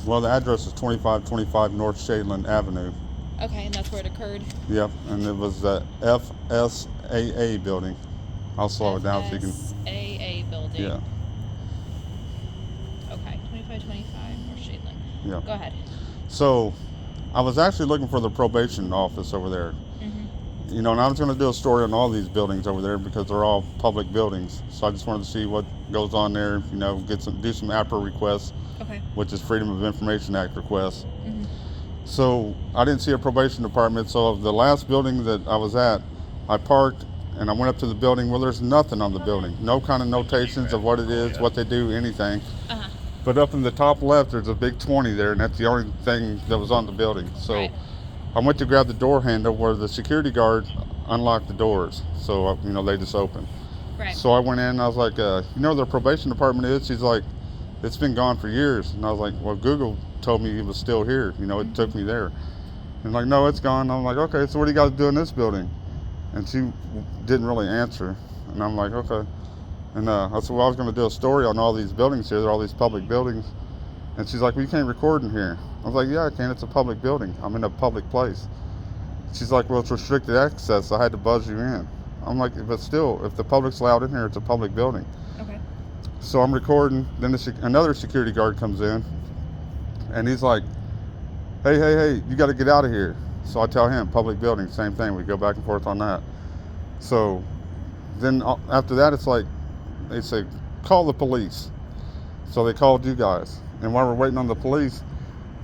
Well, the address is 2525 North Shadeland Avenue. Okay, and that's where it occurred? Yep, and it was the FSAA building. I'll slow it down so you can. FSAA building. Yeah. Okay, 2525 North Shadeland. Yeah. Go ahead. So, I was actually looking for the probation office over there. Mm-hmm. You know, and I was going to do a story on all these buildings over there because they're all public buildings. So I just wanted to see what goes on there. You know, do some APRA requests, Okay. which is Freedom of Information Act requests. Mm-hmm. So I didn't see a probation department. So the last building that I was at, I parked and I went up to the building. Well, there's nothing on the building. No kind of notations of what it is, what they do, anything. Uh-huh. But up in the top left, there's a big 20 there, and that's the only thing that was on the building. So Right. I went to grab the door handle where the security guard unlocked the doors. So, you know, they just opened. Right. So I went in and I was like, you know where the probation department is? She's like, it's been gone for years. And I was like, well, Google told me it was still here. You know, it took me there. And like, no, it's gone. I'm like, okay, so what do you guys do in this building? And she didn't really answer. And I'm like, okay. And I said, well, I was going to do a story on all these buildings here. They're all these public buildings. And she's like, well, you can't record in here. I was like, yeah, I can. It's a public building. I'm in a public place. She's like, well, it's restricted access. I had to buzz you in. I'm like, but still, if the public's allowed in here, it's a public building. Okay. So I'm recording. Then another security guard comes in. And he's like, hey, you got to get out of here. So I tell him, public building, same thing. We go back and forth on that. So then after that, it's like, they say, call the police. So they called you guys. And while we're waiting on the police,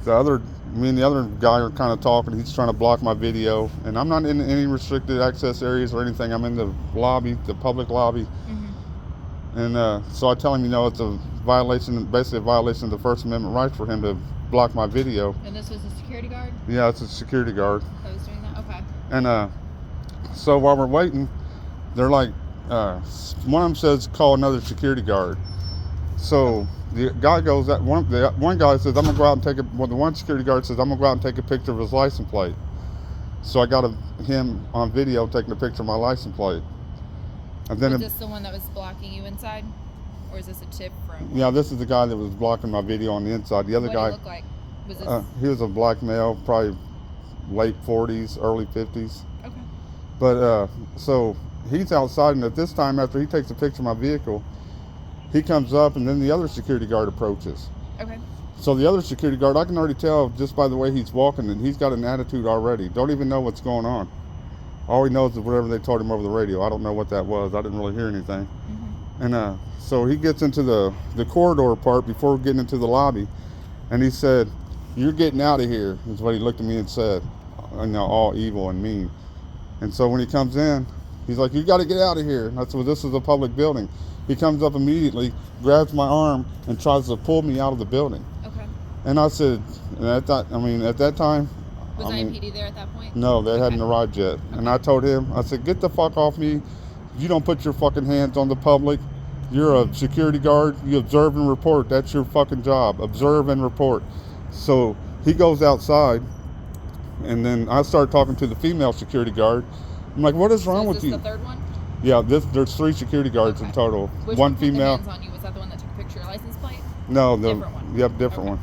me and the other guy are kind of talking. He's trying to block my video. And I'm not in any restricted access areas or anything. I'm in the lobby, the public lobby. Mm-hmm. And so I tell him, you know, it's a violation, basically a violation of the First Amendment right for him to block my video. And this was a security guard Yeah, it's a security guard. that was doing that? Okay. And so while we're waiting, they're like, one of them says, call another security guard. So the guy goes, the one guy says, I'm going to go out and take the one security guard says, I'm going to go out and take a picture of his license plate. So I got him on video taking a picture of my license plate. And then Was this the one that was blocking you inside? Or is this a tip from? Yeah, this is the guy that was blocking my video on the inside. The other What guy, did he look like? Was this? he was a black male, probably late 40s, early 50s. Okay. But so he's outside, and at this time, after he takes a picture of my vehicle, he comes up, and then the other security guard approaches. Okay. So the other security guard, I can already tell just by the way he's walking, and he's got an attitude already. Don't even know what's going on. All he knows is whatever they told him over the radio. I don't know what that was. I didn't really hear anything. Mm-hmm. And so he gets into the corridor part before getting into the lobby, and he said, "You're getting out of here," is what he looked at me and said, you know, all evil and mean. And so when he comes in, he's like, "You got to get out of here." And I said, "Well, this is a public building." He comes up immediately, grabs my arm, and tries to pull me out of the building. Okay. And I said, and at that time, Was Impd there at that point? no, they Okay. hadn't arrived yet. And I told him, I said, "Get the fuck off me. You don't put your fucking hands on the public. You're a security guard. You observe and report. That's your fucking job. Observe and report." So he goes outside, and then I start talking to the female security guard. I'm like, "What is wrong So with is this you?" the third one? Yeah, there's 3 security guards Okay. in total. Which One one put the female. hands on you? Was that the one that took a picture of your license plate? No, Different one. Yep, different Okay. one.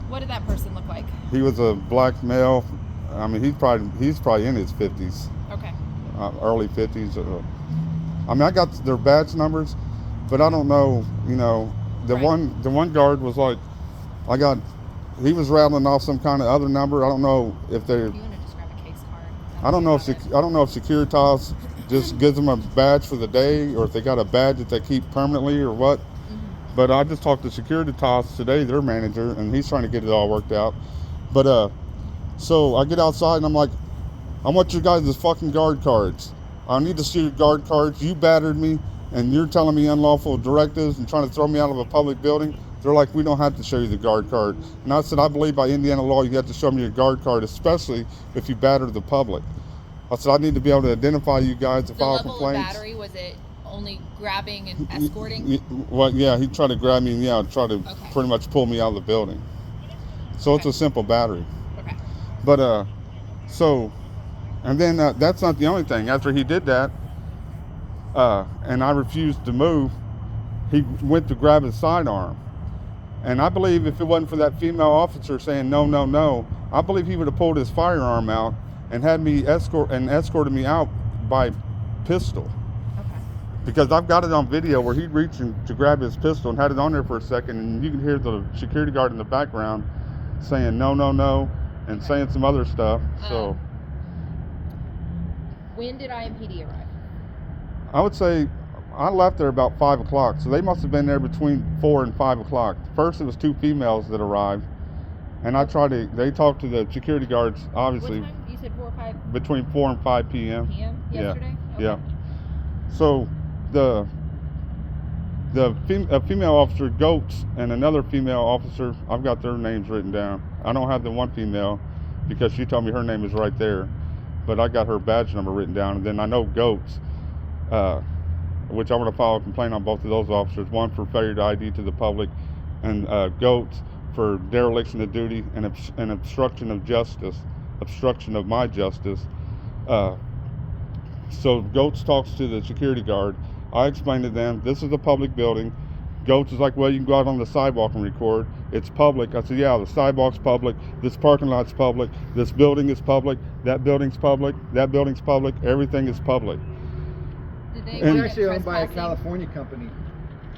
What did that person look like? He was a black male. I mean, he's probably in his 50s, Okay. early 50s. I mean, I got their badge numbers, but I don't know. You know, the Right. one guard was like, he was rattling off some kind of other number. I don't know if they. You want to just grab a case card? I don't know if Securitas just gives them a badge for the day, or if they got a badge that they keep permanently, or what. Mm-hmm. But I just talked to Securitas today, their manager, and he's trying to get it all worked out. But so I get outside and I'm like, "I want your guys' fucking guard cards. I need to see your guard cards. You battered me, and you're telling me unlawful directives and trying to throw me out of a public building." They're like, "We don't have to show you the guard card." And I said, "I believe by Indiana law, you have to show me your guard card, especially if you batter the public." I said, "I need to be able to identify you guys to The file level of complaints." battery, was it only grabbing and escorting? Well, yeah, he tried to grab me and try to Okay. pretty much pull me out of the building. So it's Okay. a simple battery. Okay. But so, and then that's not the only thing. After he did that, and I refused to move, he went to grab his sidearm. And I believe if it wasn't for that female officer saying no, no, no, I believe he would have pulled his firearm out and had me escorted me out by pistol. Okay. Because I've got it on video where he reached to grab his pistol and had it on there for a second, and you can hear the security guard in the background saying no, no, no, and saying some other stuff. So when did IMPD arrive? I would say I left there about 5 o'clock, so they must have been there between 4 and 5 o'clock. First, it was 2 females that arrived, and they talked to the security guards, obviously. What time? You said 4 or 5? Between 4 and 5 p.m. p.m. yesterday? Yeah. Okay. Yeah. So a female officer, Goats, and another female officer, I've got their names written down. I don't have the one female because she told me her name is right there, but I got her badge number written down. And then I know Goats, which I'm going to file a complaint on both of those officers, one for failure to ID to the public, and Goats for dereliction of duty and obstruction of justice, obstruction of my justice. So Goats talks to the security guard. I explained to them, this is a public building. Goats is like, well, you can go out on the sidewalk and record. It's public. I said, yeah, the sidewalk's public. This parking lot's public. This building is public. That building's public. That building's public. Everything is public. Did they It's actually owned by a California company.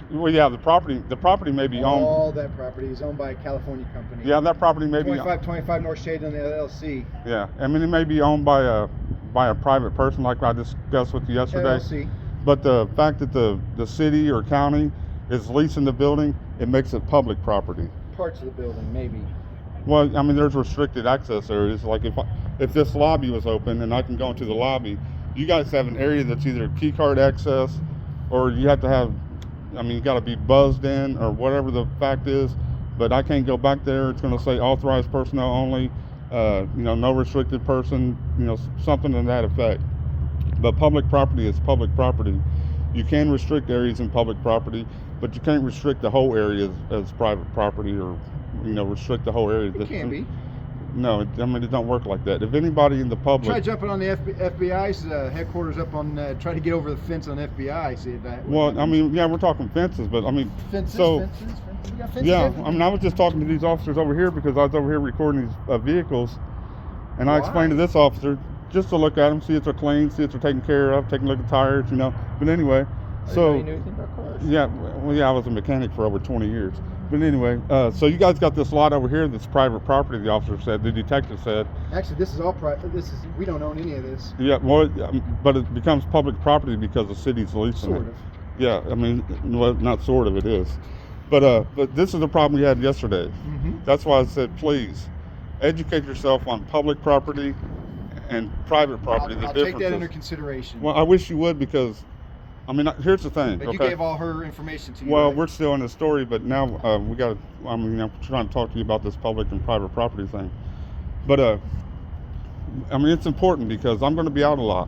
Well, yeah, the property may be owned. All that property is owned by a California company. Yeah, that property may be 2525 North Shade on the LLC. Yeah, I mean, it may be owned by a private person, like I discussed with you yesterday. LLC. But the fact that the city or county is leasing the building, it makes it public property. Parts of the building, maybe. Well, I mean, there's restricted access areas. Like if this lobby was open and I can go into the lobby, you guys have an area that's either key card access, or you have to have, I mean, you got to be buzzed in or whatever the fact is. But I can't go back there. It's going to say authorized personnel only. No restricted person. Something to that effect. But public property is public property. You can restrict areas in public property, but you can't restrict the whole area as private property, or restrict the whole area. It can be. No, it don't work like that. If anybody in the public Try jumping on the FBI's headquarters up on, try to get over the fence on FBI. See if that. Well, I mean, yeah, we're talking fences, but I mean, Fences. We got fences yeah, everywhere. I mean, I was just talking to these officers over here because I was over here recording these vehicles, and I explained to this officer just to look at them, see if they're clean, see if they're taken care of, taking a look at tires, But anyway, so You knew anything about cars? yeah, well, yeah, I was a mechanic for over 20 years. But anyway, so you guys got this lot over here that's private property. The officer said, the detective said. Actually, this is all private. We don't own any of this. Yeah, well, but it becomes public property because the city's leasing Sort it. of. Yeah, I mean, well, not sort of, it is. But this is the problem we had yesterday. Mm-hmm. That's why I said, please, educate yourself on public property and private property. I'll the take differences. that under consideration. Well, I wish you would, because, I mean, here's the thing. But okay? you gave all her information to you. Well, right? we're still in the story, but now we got to. I'm trying to talk to you about this public and private property thing. But I mean, it's important because I'm going to be out a lot,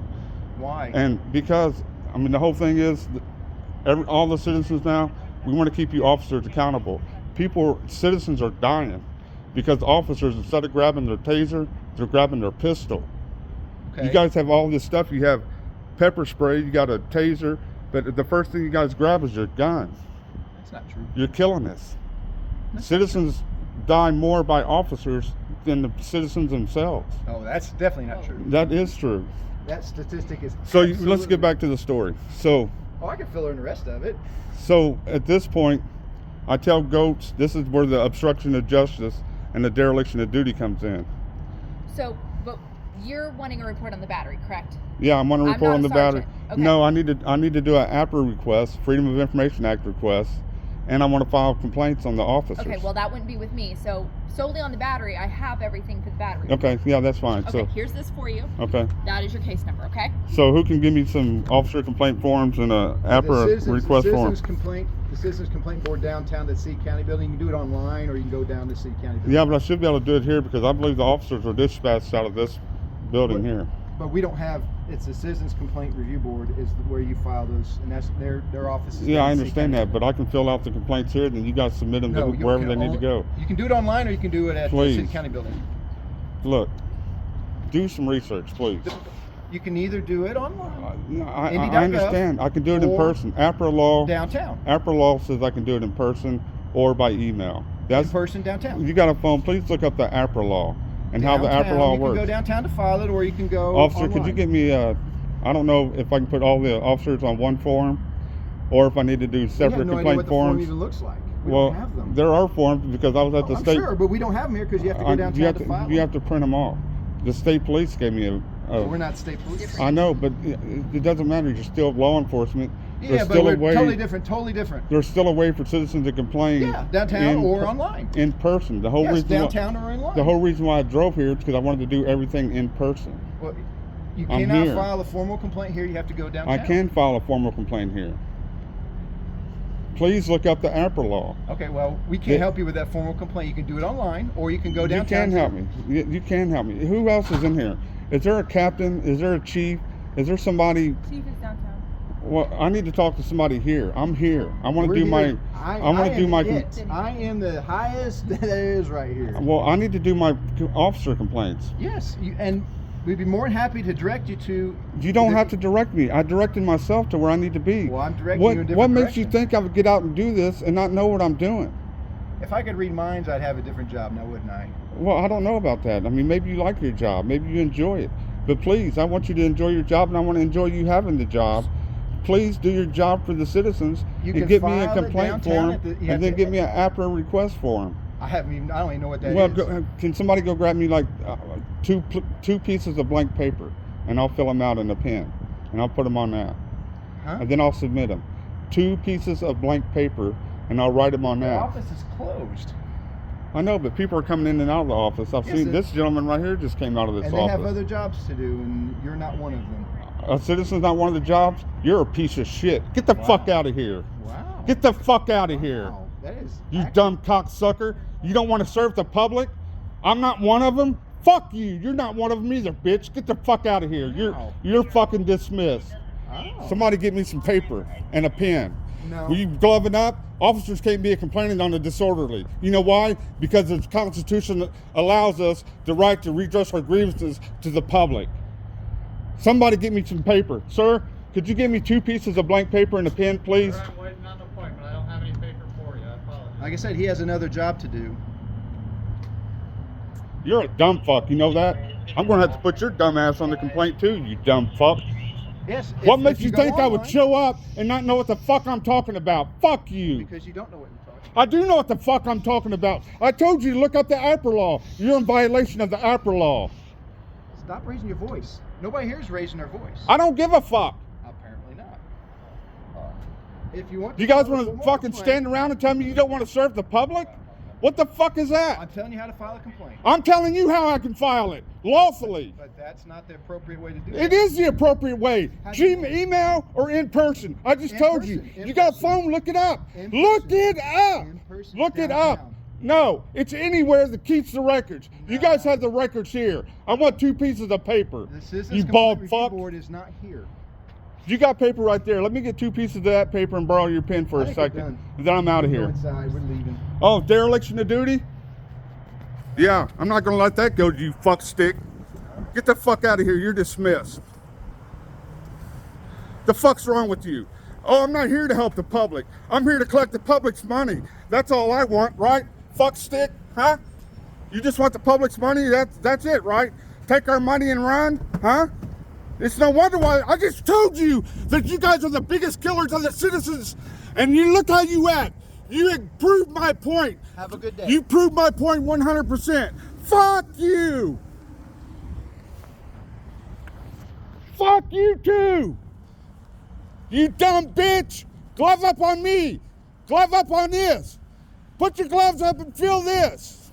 Why? and because I mean, the whole thing is, all the citizens now, we want to keep you officers accountable. Citizens are dying because officers, instead of grabbing their taser, they're grabbing their pistol. Okay. You guys have all this stuff. You have pepper spray, you got a taser, but the first thing you guys grab is your gun. That's not true. You're killing us. Citizens die more by officers than the citizens themselves. Oh, that's definitely not true. That is true. That statistic is. So let's absolutely- get back to the story. So I can fill in the rest of it. at this point, I tell Goats, this is where the obstruction of justice and the dereliction of duty comes in. So, but you're wanting a report on the battery, correct? Yeah, I'm going to I'm report not on a the battery. sergeant. Okay. No, I need to do an APRA request, Freedom of Information Act request, and I want to file complaints on the officers. Okay, well that wouldn't be with me. So solely on the battery, I have everything for the battery. Okay, yeah, that's fine. Okay, So here's this for you. okay. That is your case number, okay? So who can give me some officer complaint forms and a APRA request form? The Citizens Complaint Board downtown at City County Building. You can do it online, or you can go down to City County Building. Yeah, but I should be able to do it here because I believe the officers are dispatched out of this building here. But we don't have. It's the Citizens Complaint Review Board is where you file those, and that's their office. Is Yeah, down I in City understand County. that, but I can fill out the complaints here, and then you guys submit them No, to you wherever can they need to only- go. You can do it online, or you can do it at the Please. City County Building. Look, do some research, please. You can either do it online, I Indy.gov understand. I can do it in or person. APRA law downtown. APRA law says I can do it in person, or by email. That's in person downtown. You got a phone? Please look up the APRA law and how the APRA law You works. can go downtown to file it, or you can go Officer, online. could you get me I don't know if I can put all the officers on one form, or if I need to do separate we have no idea complaint what the form forms. even looks like. We Well, don't have them. there are forms because I was at the I'm state. sure, but we don't have them here because you have to go downtown to file. You have to print them off. The state police gave me Well, we're not state police. I know, but it doesn't matter. You're still law enforcement. Yeah, There's but still we're a way, totally different. Totally different. There's still a way for citizens to complain. Yeah, downtown or online. In person. The whole Yes, reason downtown or online. The whole reason why I drove here is because I wanted to do everything in person. Well, you I'm cannot here. file a formal complaint here. You have to go downtown. I can file a formal complaint here. Please look up the APRA law. Okay, well, we can't help you with that formal complaint. You can do it online, or you can go downtown. You can help me. You can help me. Who else is in here? Is there a captain? Is there a chief? Is there somebody? Chief is downtown. Well, I need to talk to somebody here. I'm here. I want to do my. I want to do my. I am the highest that is right here. Well, I need to do my officer complaints. Yes, and we'd be more than happy to direct you to. You don't have to direct me. I directed myself to where I need to be. Well, I'm directing you in a different What makes you direction. think I would get out and do this and not know what I'm doing? If I could read minds, I'd have a different job now, wouldn't I? Well, I don't know about that. I mean, maybe you like your job. Maybe you enjoy it. But please, I want you to enjoy your job, and I want to enjoy you having the job. Please do your job for the citizens You and can get me a file it complaint downtown form, you have and then to- give me an APRA request form. I don't even know what that is. Well, can somebody go grab me like two pieces of blank paper, and I'll fill them out in a pen, and I'll put them on that, Huh? and then I'll submit them. 2 pieces of blank paper, and I'll write them on The that. office is closed, I know, but people are coming in and out of the office. I've Yes, seen it- this gentleman right here just came out of this and they office. have other jobs to do, and you're not one of them. A citizen's not one of the jobs. You're a piece of shit. Get the Wow. fuck out of here. Wow. Get the fuck out of here. Wow, that is. You actually- dumb cocksucker. You don't want to serve the public? I'm not one of them. Fuck you. You're not one of them either, bitch. Get the fuck out of here. Wow. You're fucking dismissed. Oh. Somebody get me some paper and a pen. No. Will you glove it up? Officers can't be complaining on the disorderly. You know why? Because the Constitution allows us the right to redress our grievances to the public. Somebody get me some paper. Sir, could you give me 2 pieces of blank paper and a pen, please? Sir, I'm waiting on an appointment. I don't have any paper for you. I apologize. Like I said, he has another job to do. You're a dumb fuck, you know that? I'm gonna have to put your dumb ass on the complaint too, you dumb fuck. Yes. What if makes you go think I would online- show up and not know what the fuck I'm talking about? Fuck you. Because you don't know what you're talking I do know what the fuck I'm talking about. I told you to look up the APRA law. You're in violation of the APRA law. about. Stop raising your voice. Nobody here is raising their voice. I don't give a fuck. Apparently not. If you want, You guys file a want to formal fucking complaint- stand around and tell me you don't want to serve the public? What the fuck is that? I'm telling you how to file a complaint. I'm telling you how I can file it lawfully. But that's not the appropriate way to do It is the appropriate way. How do you- Email or in person. I just In told person, you. in You got a person. phone? Look it up. In Look person. it up. In person, Look it up. downtown. No, it's anywhere that keeps the records. You guys have the records here. I want 2 pieces of paper. The Citizens You Complaint bald Review fuck. Board is not here. You got paper right there. Let me get 2 pieces of that paper and borrow your pen for I a think we're second. done. Then I'm out of Go here. inside. We're leaving. Oh, dereliction of duty? Yeah, I'm not gonna let that go, you fuck stick. Get the fuck out of here. You're dismissed. The fuck's wrong with you? Oh, I'm not here to help the public. I'm here to collect the public's money. That's all I want, right? Fuck stick, huh? You just want the public's money? That's it, right? Take our money and run, huh? It's no wonder why I just told you that you guys are the biggest killers of the citizens, and you look how you act. You proved my point. Have a good day. You proved my point 100%. Fuck you. Fuck you too. You dumb bitch. Glove up on me. Glove up on this. Put your gloves up and feel this.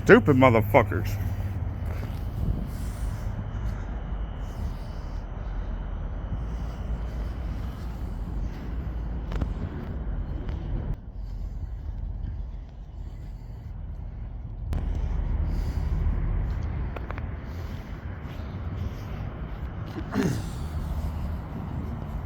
Stupid motherfuckers.